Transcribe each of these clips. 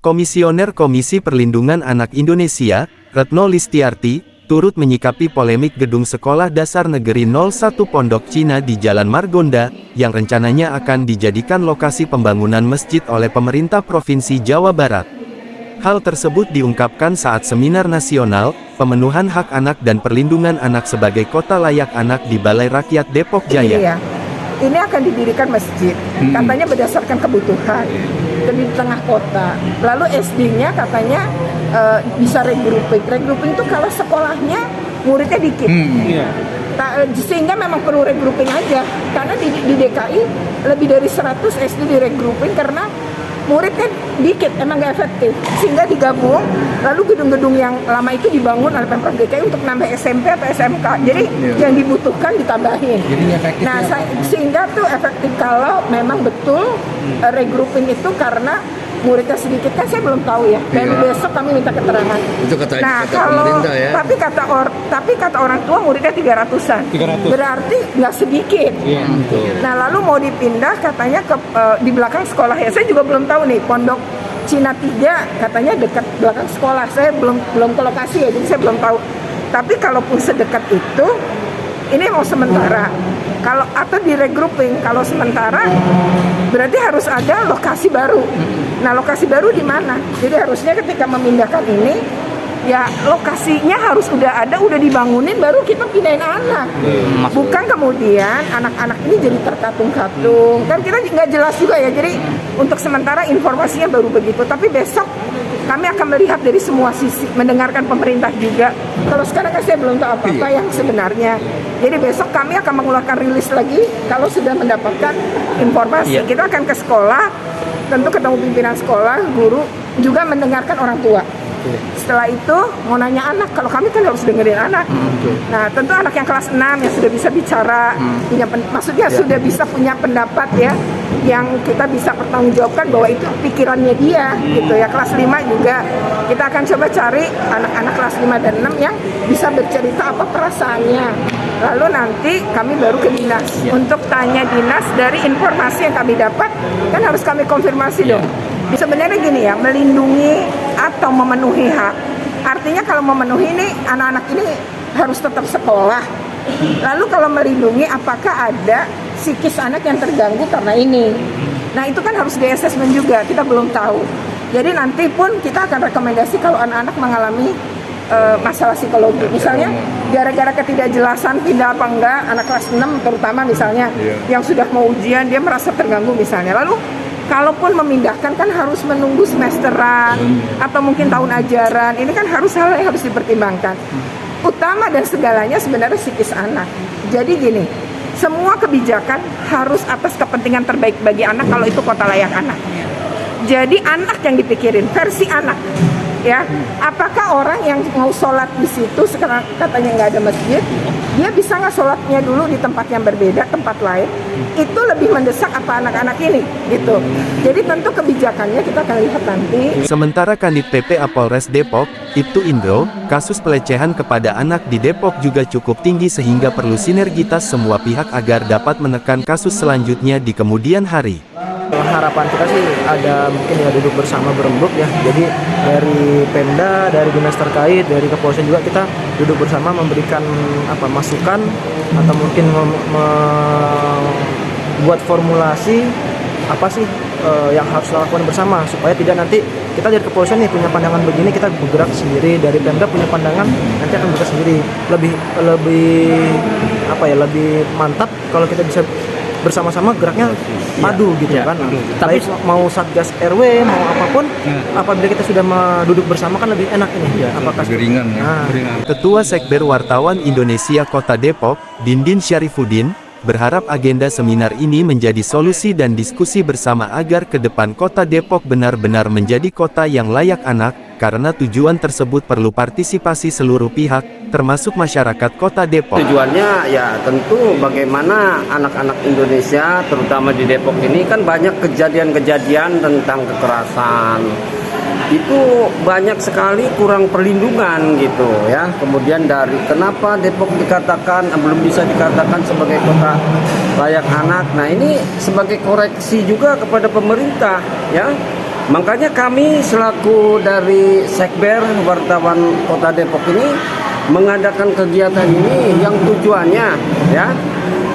Komisioner Komisi Perlindungan Anak Indonesia, Retno Listiarti, turut menyikapi polemik gedung Sekolah Dasar Negeri 01 Pondok Cina di Jalan Margonda, yang rencananya akan dijadikan lokasi pembangunan masjid oleh pemerintah Provinsi Jawa Barat. Hal tersebut diungkapkan saat seminar nasional, pemenuhan hak anak dan perlindungan anak sebagai kota layak anak di Balai Rakyat Depok Jaya. Iya. Ini akan didirikan masjid, katanya berdasarkan kebutuhan, di tengah kota. Lalu SD-nya katanya bisa regrouping. Regrouping itu kalau sekolahnya muridnya dikit. Sehingga memang perlu regrouping aja. Karena di DKI lebih dari 100 SD di regrouping karena muridnya dikit, emang nggak efektif. Sehingga digabung, lalu gedung-gedung yang lama itu dibangun oleh Pemprov DKI untuk nambah SMP atau SMK. Jadi yang dibutuhkan ditambahin. Nah, sehingga tuh efektif kalau memang betul regrouping itu karena muridnya sedikit, kan saya belum tahu ya. Dan besok kami minta keterangan. Itu kata kalau pemerintah ya. Tapi kata orang tua muridnya 300-an. Berarti nggak sedikit. Nah, lalu mau dipindah katanya ke di belakang sekolah ya. Saya juga belum tahu nih, Pondok Cina 3 katanya dekat belakang sekolah. Saya belum ke lokasi ya, jadi saya belum tahu. Tapi kalaupun sedekat itu, ini mau sementara. Kalau atau di regrouping, kalau sementara berarti harus ada lokasi baru. Nah, lokasi baru di mana? Jadi harusnya ketika memindahkan ini, ya lokasinya harus udah ada, udah dibangunin, baru kita pindahin anak. Bukan kemudian anak-anak ini jadi terkatung-katung. Kan kita nggak jelas juga ya. Jadi untuk sementara informasinya baru begitu. Tapi besok kami akan melihat dari semua sisi, mendengarkan pemerintah juga. Kalau sekarang kan saya belum tahu apa-apa yang sebenarnya. Jadi besok kami akan mengeluarkan rilis lagi kalau sudah mendapatkan informasi. Kita akan ke sekolah, tentu ketemu pimpinan sekolah, guru, juga mendengarkan orang tua. Setelah itu mau nanya anak, kalau kami kan harus dengerin anak. Nah, tentu anak yang kelas 6 yang sudah bisa bicara, maksudnya sudah bisa punya pendapat ya, yang kita bisa pertanggungjawabkan bahwa itu pikirannya dia gitu ya. Kelas 5 juga kita akan coba cari anak-anak kelas 5 dan 6 yang bisa bercerita apa perasaannya. Lalu nanti kami baru ke dinas untuk tanya dinas dari informasi yang kami dapat, kan harus kami konfirmasi dong. Sebenarnya gini ya, melindungi atau memenuhi hak. Artinya kalau memenuhi ini, anak-anak ini harus tetap sekolah. Lalu kalau melindungi, apakah ada psikis anak yang terganggu karena ini? Nah, itu kan harus di-assessment juga, kita belum tahu. Jadi nanti pun kita akan rekomendasi kalau anak-anak mengalami masalah psikologi. Misalnya gara-gara ketidakjelasan pindah apa enggak, anak kelas 6 terutama misalnya yang sudah mau ujian, dia merasa terganggu misalnya. Lalu kalaupun memindahkan kan harus menunggu semesteran atau mungkin tahun ajaran. Ini kan harus hal yang harus dipertimbangkan. Utama dan segalanya sebenarnya psikis anak. Jadi gini, semua kebijakan harus atas kepentingan terbaik bagi anak kalau itu kota layak anak. Jadi anak yang dipikirin, versi anak. Ya, apakah orang yang mau sholat di situ sekarang katanya nggak ada masjid, dia bisa nggak sholatnya dulu di tempat yang berbeda, tempat lain? Itu lebih mendesak apa anak-anak ini, gitu. Jadi tentu kebijakannya kita akan lihat nanti. Sementara Kanit PPA Polres Depok, Ibtu Indro, kasus pelecehan kepada anak di Depok juga cukup tinggi sehingga perlu sinergitas semua pihak agar dapat menekan kasus selanjutnya di kemudian hari. Harapan kita sih ada mungkin ya duduk bersama berembuk ya. Jadi dari Pemda, dari dinas terkait, dari kepolisian juga kita duduk bersama memberikan masukan atau mungkin membuat formulasi apa sih yang harus dilakukan bersama supaya tidak nanti kita dari kepolisian nih punya pandangan begini, kita bergerak sendiri, dari Pemda punya pandangan nanti akan bergerak sendiri. Lebih mantap kalau kita bisa bersama-sama geraknya padu gitu kan. Tapi mau Satgas RW mau apapun, apabila kita sudah duduk bersama kan lebih enak ini. Apakah ringan ya? Ketua Sekber Wartawan Indonesia Kota Depok, Dindin Syarifuddin, berharap agenda seminar ini menjadi solusi dan diskusi bersama agar ke depan Kota Depok benar-benar menjadi kota yang layak anak, karena tujuan tersebut perlu partisipasi seluruh pihak, termasuk masyarakat Kota Depok. Tujuannya ya tentu bagaimana anak-anak Indonesia, terutama di Depok ini kan banyak kejadian-kejadian tentang kekerasan. Itu banyak sekali kurang perlindungan gitu ya. Kemudian dari kenapa Depok dikatakan belum bisa dikatakan sebagai kota layak anak. Nah, ini sebagai koreksi juga kepada pemerintah ya. Makanya kami selaku dari Sekber Wartawan Kota Depok ini mengadakan kegiatan ini yang tujuannya ya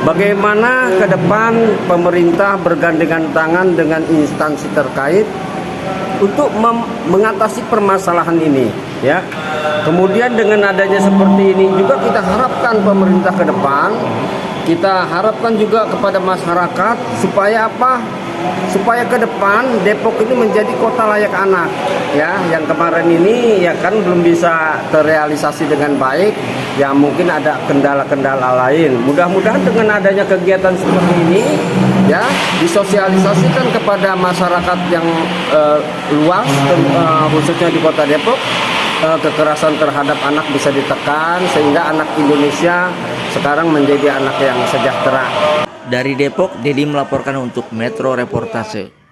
bagaimana ke depan pemerintah bergandengan tangan dengan instansi terkait untuk mengatasi permasalahan ini ya. Kemudian dengan adanya seperti ini juga kita harapkan pemerintah ke depan, kita harapkan juga kepada masyarakat supaya apa? Supaya ke depan Depok ini menjadi kota layak anak ya. Yang kemarin ini ya kan belum bisa terrealisasi dengan baik ya, mungkin ada kendala-kendala lain. Mudah-mudahan dengan adanya kegiatan seperti ini ya disosialisasikan kepada masyarakat yang luas khususnya di Kota Depok, kekerasan terhadap anak bisa ditekan sehingga anak Indonesia sekarang menjadi anak yang sejahtera. Dari Depok, Dedi melaporkan untuk Metro Reportase.